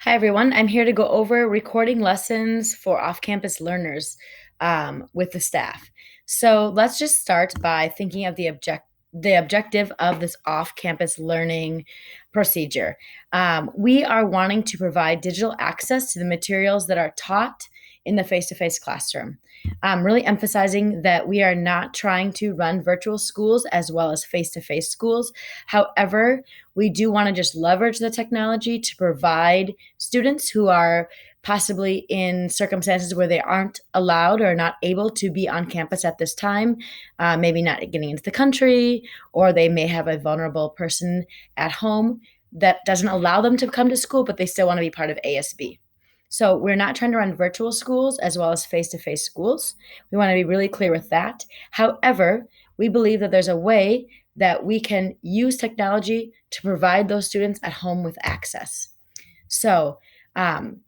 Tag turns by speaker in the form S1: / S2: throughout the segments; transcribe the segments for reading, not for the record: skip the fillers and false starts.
S1: Hi, everyone. I'm here to go over recording lessons for off campus learners with the staff. So let's just start by thinking of the objective of this off campus learning procedure. We are wanting to provide digital access to the materials that are taught in the face to face classroom. Really emphasizing that we are not trying to run virtual schools as well as face to face schools. However, we do want to just leverage the technology to provide students who are possibly in circumstances where they aren't allowed or not able to be on campus at this time, maybe not getting into the country, or they may have a vulnerable person at home that doesn't allow them to come to school, but they still want to be part of ASB. So we're not trying to run virtual schools as well as face-to-face schools. We want to be really clear with that. However, we believe that there's a way that we can use technology to provide those students at home with access. So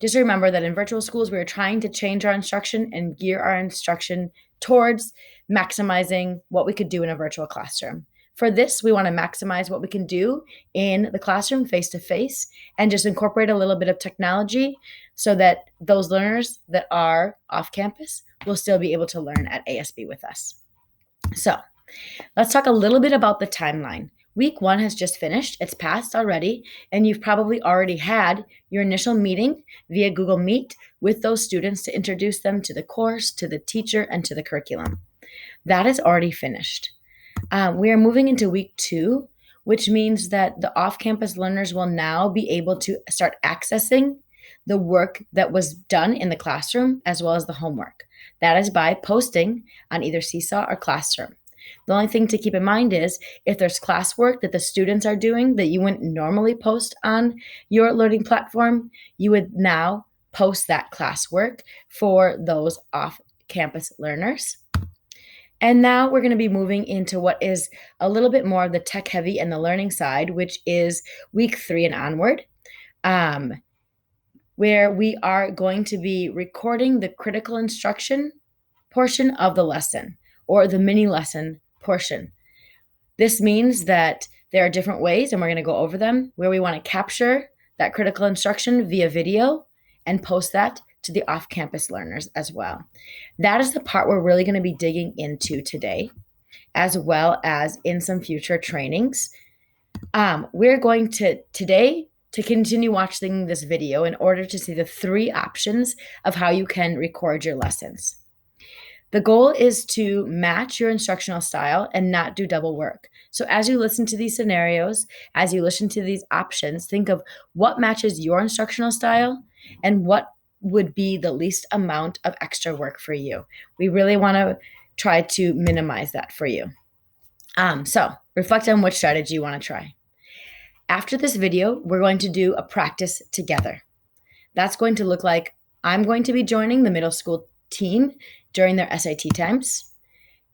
S1: just remember that in virtual schools, we are trying to change our instruction and gear our instruction towards maximizing what we could do in a virtual classroom. For this, we want to maximize what we can do in the classroom face to face and just incorporate a little bit of technology so that those learners that are off campus will still be able to learn at ASB with us. So let's talk a little bit about the timeline. Week 1 has just finished. It's passed already, and you've probably already had your initial meeting via Google Meet with those students to introduce them to the course, to the teacher, and to the curriculum. That is already finished. We are moving into week 2, which means that the off-campus learners will now be able to start accessing the work that was done in the classroom as well as the homework. That is by posting on either Seesaw or Classroom. The only thing to keep in mind is if there's classwork that the students are doing that you wouldn't normally post on your learning platform, you would now post that classwork for those off campus learners. And now we're going to be moving into what is a little bit more of the tech heavy and the learning side, which is week 3 and onward, where we are going to be recording the critical instruction portion of the lesson or the mini lesson portion. This means that there are different ways, and we're going to go over them, where we want to capture that critical instruction via video and post that to the off-campus learners as well. That is the part we're really going to be digging into today, as well as in some future trainings. We're going to today to continue watching this video in order to see the 3 options of how you can record your lessons. The goal is to match your instructional style and not do double work. So as you listen to these scenarios, as you listen to these options, think of what matches your instructional style and what would be the least amount of extra work for you. We really want to try to minimize that for you. So reflect on which strategy you want to try. After this video, we're going to do a practice together. That's going to look like I'm going to be joining the middle school team during their SAT times.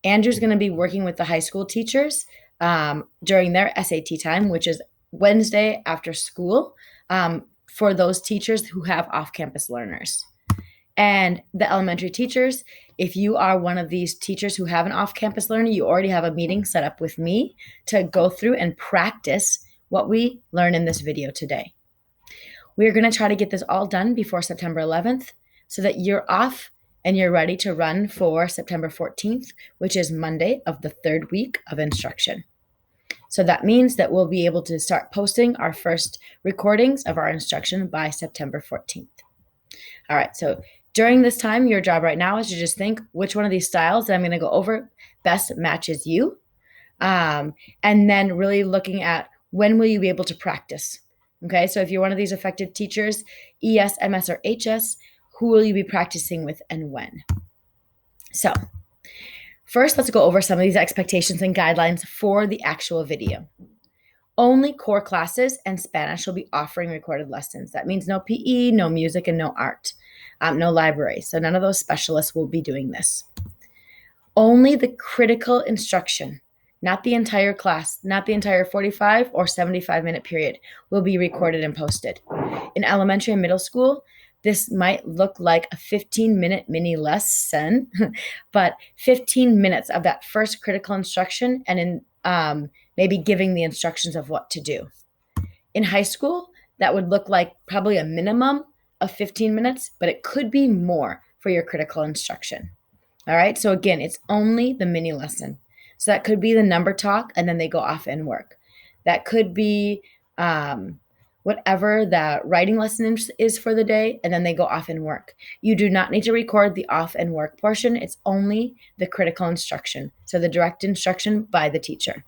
S1: Andrew's going to be working with the high school teachers during their SAT time, which is Wednesday after school for those teachers who have off-campus learners. And the elementary teachers, if you are one of these teachers who have an off-campus learner, you already have a meeting set up with me to go through and practice what we learn in this video today. We're going to try to get this all done before September 11th so that you're off and you're ready to run for September 14th, which is Monday of the 3rd week of instruction. So that means that we'll be able to start posting our first recordings of our instruction by September 14th. All right, so during this time, your job right now is to just think which one of these styles that I'm going to go over best matches you, and then really looking at when will you be able to practice. Okay, so if you're one of these affected teachers, ES, MS, or HS, who will you be practicing with and when? So first, let's go over some of these expectations and guidelines for the actual video. Only core classes and Spanish will be offering recorded lessons. That means no PE, no music, and no art, no library. So none of those specialists will be doing this. Only the critical instruction, not the entire class, not the entire 45 or 75-minute period, will be recorded and posted. In elementary and middle school, this might look like a 15-minute mini lesson, but 15 minutes of that first critical instruction and in maybe giving the instructions of what to do. In high school, that would look like probably a minimum of 15 minutes, but it could be more for your critical instruction. All right. So again, it's only the mini lesson. So that could be the number talk and then they go off and work. That could be whatever that writing lesson is for the day, and then they go off and work. You do not need to record the off and work portion. It's only the critical instruction. So the direct instruction by the teacher.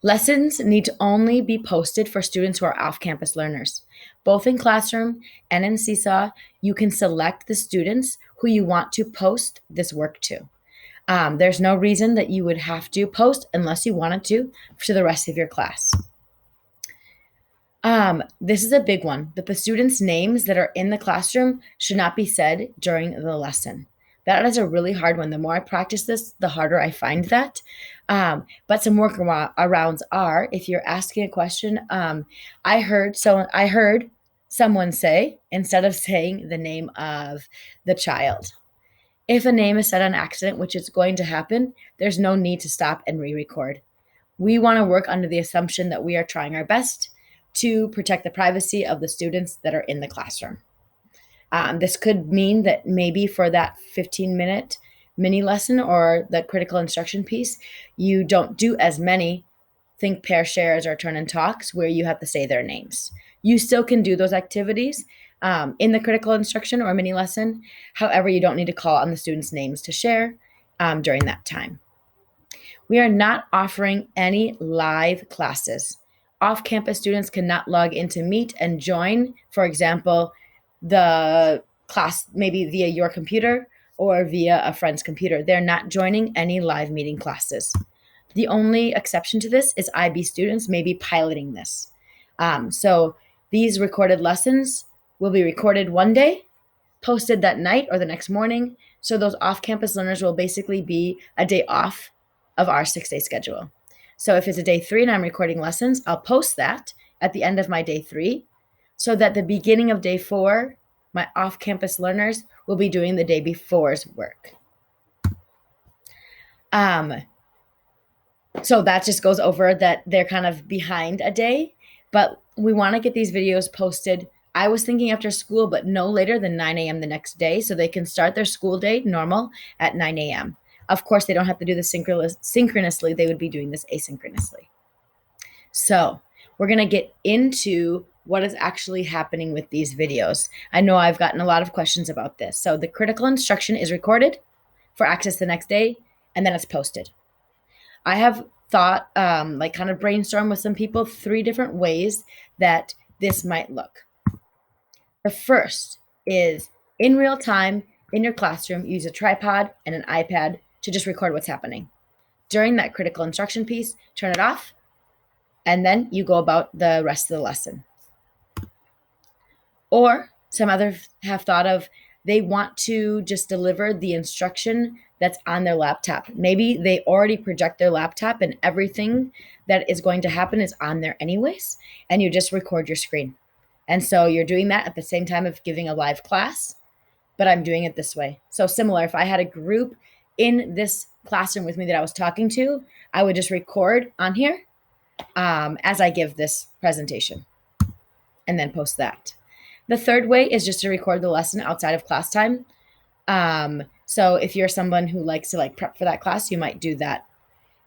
S1: Lessons need to only be posted for students who are off-campus learners. Both in Classroom and in Seesaw, you can select the students who you want to post this work to. There's no reason that you would have to post unless you wanted to the rest of your class. This is a big one. The students' names that are in the classroom should not be said during the lesson. That is a really hard one. The more I practice this, the harder I find that. But some workarounds are, if you're asking a question, I heard someone say, instead of saying the name of the child, if a name is said on accident, which is going to happen, there's no need to stop and re-record. We want to work under the assumption that we are trying our best to protect the privacy of the students that are in the classroom. This could mean that maybe for that 15-minute mini lesson or the critical instruction piece, you don't do as many think, pair, shares, or turn and talks where you have to say their names. You still can do those activities in the critical instruction or mini lesson. However, you don't need to call on the students' names to share during that time. We are not offering any live classes. Off-campus students cannot log into Meet and join, for example, the class maybe via your computer or via a friend's computer. They're not joining any live meeting classes. The only exception to this is IB students may be piloting this. So these recorded lessons will be recorded one day, posted that night or the next morning. So those off-campus learners will basically be a day off of our 6-day schedule. So if it's a day 3 and I'm recording lessons, I'll post that at the end of my day 3 so that the beginning of day 4, my off-campus learners will be doing the day before's work. So that just goes over that they're kind of behind a day, but we want to get these videos posted. I was thinking after school, but no later than 9 a.m. the next day so they can start their school day normal at 9 a.m. Of course, they don't have to do this synchronously. They would be doing this asynchronously. So we're going to get into what is actually happening with these videos. I know I've gotten a lot of questions about this. So the critical instruction is recorded for access the next day, and then it's posted. I have thought, kind of brainstorm with some people, 3 different ways that this might look. The first is in real time in your classroom, use a tripod and an iPad to just record what's happening. During that critical instruction piece, turn it off, and then you go about the rest of the lesson. Or some others have thought of, they want to just deliver the instruction that's on their laptop. Maybe they already project their laptop and everything that is going to happen is on there anyways, and you just record your screen. And so you're doing that at the same time of giving a live class, but I'm doing it this way. So similar, if I had a group in this classroom with me that I was talking to, I would just record on here as I give this presentation and then post that. The third way is just to record the lesson outside of class time. So if you're someone who likes to prep for that class, you might do that.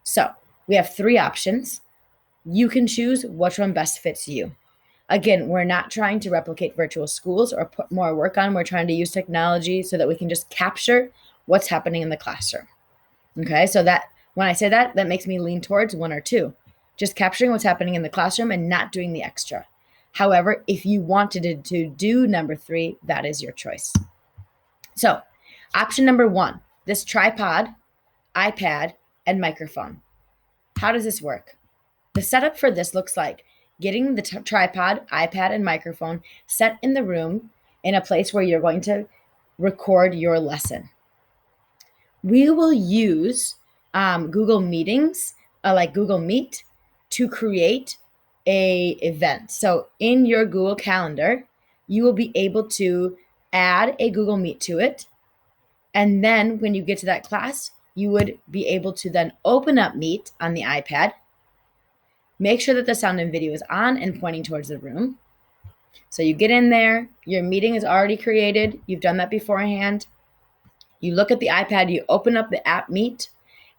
S1: So we have 3 options. You can choose which one best fits you. Again, we're not trying to replicate virtual schools or put more work on. We're trying to use technology so that we can just capture what's happening in the classroom. Okay, so that when I say that makes me lean towards 1 or 2. Just capturing what's happening in the classroom and not doing the extra. However, if you wanted to do number 3, that is your choice. So option number 1, this tripod, iPad, and microphone. How does this work? The setup for this looks like getting the tripod, iPad, and microphone set in the room in a place where you're going to record your lesson. We will use Google Meetings, like Google Meet, to create a event. So in your Google Calendar, you will be able to add a Google Meet to it. And then when you get to that class, you would be able to then open up Meet on the iPad, Make sure that the sound and video is on and pointing towards the room. So you get in there, your meeting is already created. You've done that beforehand. You look at the iPad, you open up the app Meet,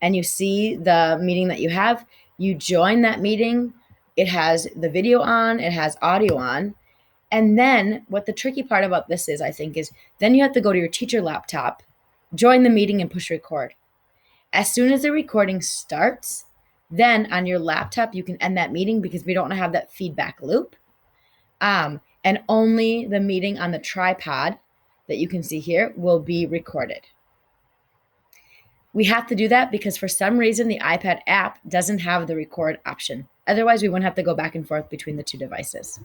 S1: and you see the meeting that you have. You join that meeting. It has the video on, it has audio on. And then what the tricky part about this is, I think, is then you have to go to your teacher laptop, join the meeting, and push record. As soon as the recording starts, then on your laptop, you can end that meeting because we don't have that feedback loop. And only the meeting on the tripod that you can see here will be recorded. We have to do that because for some reason the iPad app doesn't have the record option. Otherwise, we wouldn't have to go back and forth between the two devices.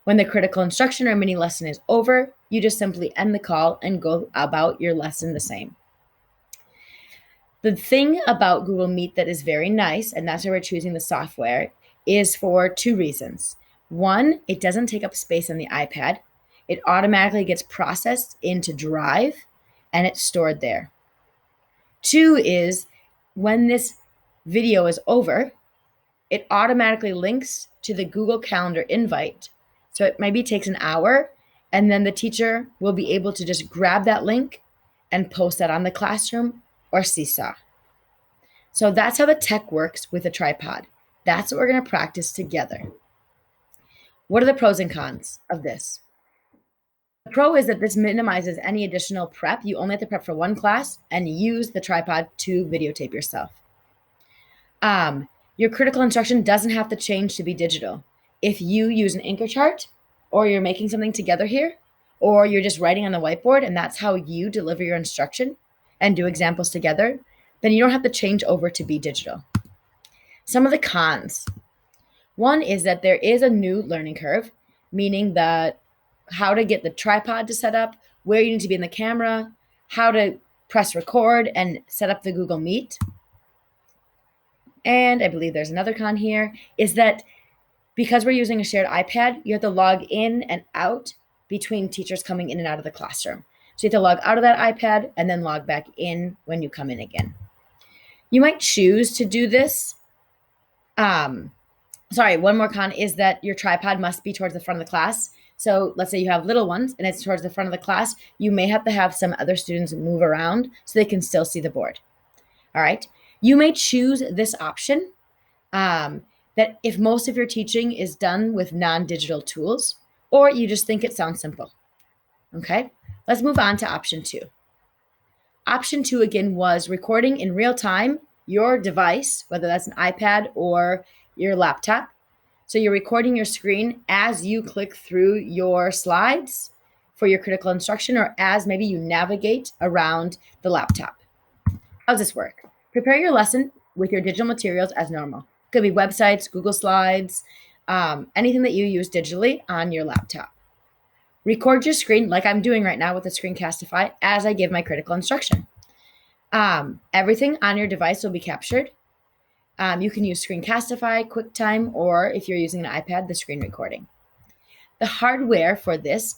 S1: When the critical instruction or mini lesson is over, you just simply end the call and go about your lesson the same. The thing about Google Meet that is very nice, and that's why we're choosing the software, is for two reasons. One, it doesn't take up space on the iPad. It automatically gets processed into Drive and it's stored there. Two is when this video is over, it automatically links to the Google Calendar invite. So it maybe takes an hour, and then the teacher will be able to just grab that link and post that on the Classroom or Seesaw. So that's how the tech works with a tripod. That's what we're going to practice together. What are the pros and cons of this? The pro is that this minimizes any additional prep. You only have to prep for one class and use the tripod to videotape yourself. Your critical instruction doesn't have to change to be digital. If you use an Anchor chart, or you're making something together here, or you're just writing on the whiteboard and that's how you deliver your instruction and do examples together, then you don't have to change over to be digital. Some of the cons. One is that there is a new learning curve, meaning that how to get the tripod to set up, where you need to be in the camera, how to press record and set up the Google Meet. And I believe there's another con here, is that because we're using a shared iPad, you have to log in and out between teachers coming in and out of the classroom. So you have to log out of that iPad and then log back in when you come in again. You might choose to do this. One more con is that your tripod must be towards the front of the class. So let's say you have little ones and it's towards the front of the class. You may have to have some other students move around so they can still see the board. All right. You may choose this option that if most of your teaching is done with non-digital tools, or you just think it sounds simple. Okay. Let's move on to option 2. Option 2 again was recording in real time your device, whether that's an iPad or your laptop. So you're recording your screen as you click through your slides for your critical instruction, or as maybe you navigate around the laptop. How does this work? Prepare your lesson with your digital materials as normal. Could be websites, Google Slides, anything that you use digitally on your laptop. Record your screen like I'm doing right now with the Screencastify as I give my critical instruction. Everything on your device will be captured. You can use Screencastify, QuickTime, or if you're using an iPad, the screen recording. The hardware for this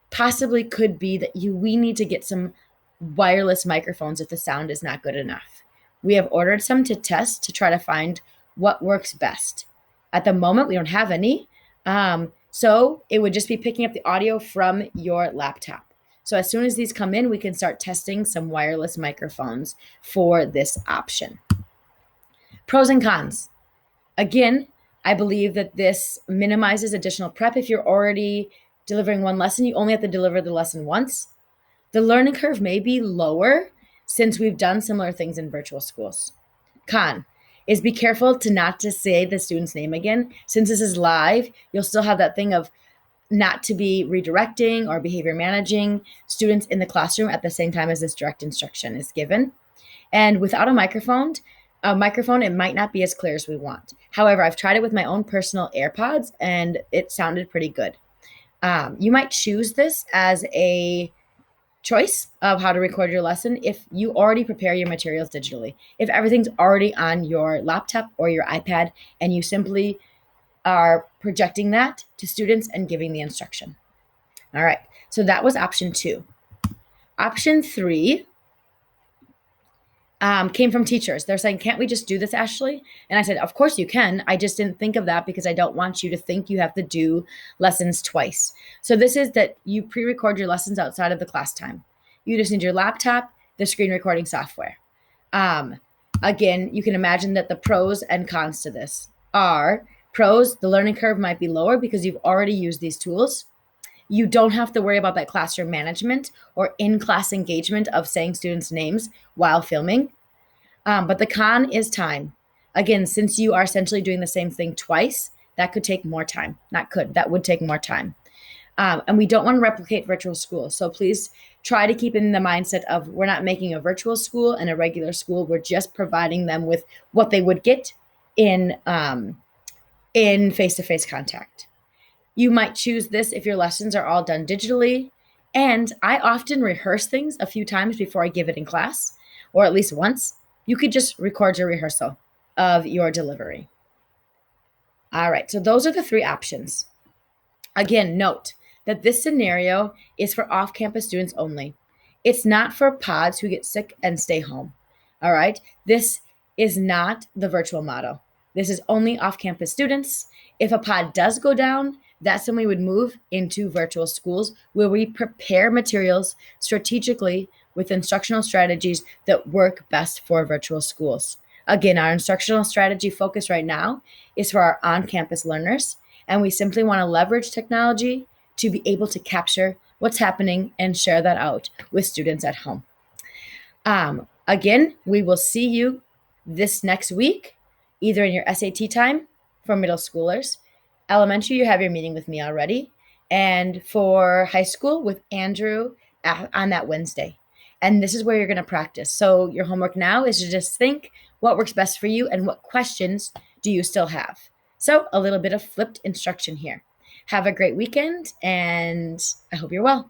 S1: possibly could be that we need to get some wireless microphones if the sound is not good enough. We have ordered some to test to try to find what works best. At the moment, we don't have any. So it would just be picking up the audio from your laptop. So as soon as these come in, we can start testing some wireless microphones for this option. Pros and cons. Again, I believe that this minimizes additional prep. If you're already delivering one lesson, you only have to deliver the lesson once. The learning curve may be lower since we've done similar things in virtual schools. Con is be careful to not to say the student's name again. Since this is live, you'll still have that thing of not to be redirecting or behavior managing students in the classroom at the same time as this direct instruction is given. And without a microphone, it might not be as clear as we want. However, I've tried it with my own personal AirPods and it sounded pretty good. You might choose this as a choice of how to record your lesson if you already prepare your materials digitally. If everything's already on your laptop or your iPad and you simply are projecting that to students and giving the instruction. All right, so that was option 2. Option 3 came from teachers. They're saying, "Can't we just do this, Ashley?" And I said, "Of course you can. I just didn't think of that because I don't want you to think you have to do lessons twice." So this is that you pre-record your lessons outside of the class time. You just need your laptop, the screen recording software. Um, Again, you can imagine that the pros and cons to this are: pros, the learning curve might be lower because you've already used these tools. You don't have to worry about that classroom management or in-class engagement of saying students' names while filming. But the con is time. Again, since you are essentially doing the same thing twice, that could take more time. Not could, that would take more time. And we don't want to replicate virtual school. So please try to keep in the mindset of we're not making a virtual school and a regular school. We're just providing them with what they would get in face-to-face contact. You might choose this if your lessons are all done digitally. And I often rehearse things a few times before I give it in class, or at least once. You could just record your rehearsal of your delivery. All right, so those are the three options. Again, note that this scenario is for off campus students only. It's not for pods who get sick and stay home. All right, this is not the virtual model. This is only off campus students. If a pod does go down, that's when we would move into virtual schools where we prepare materials strategically with instructional strategies that work best for virtual schools. Again, our instructional strategy focus right now is for our on campus learners, and we simply want to leverage technology to be able to capture what's happening and share that out with students at home. Again, we will see you this next week, either in your SAT time for middle schoolers. Elementary, you have your meeting with me already. And for high school with Andrew on that Wednesday. And this is where you're going to practice. So your homework now is to just think what works best for you and what questions do you still have. So a little bit of flipped instruction here. Have a great weekend, and I hope you're well.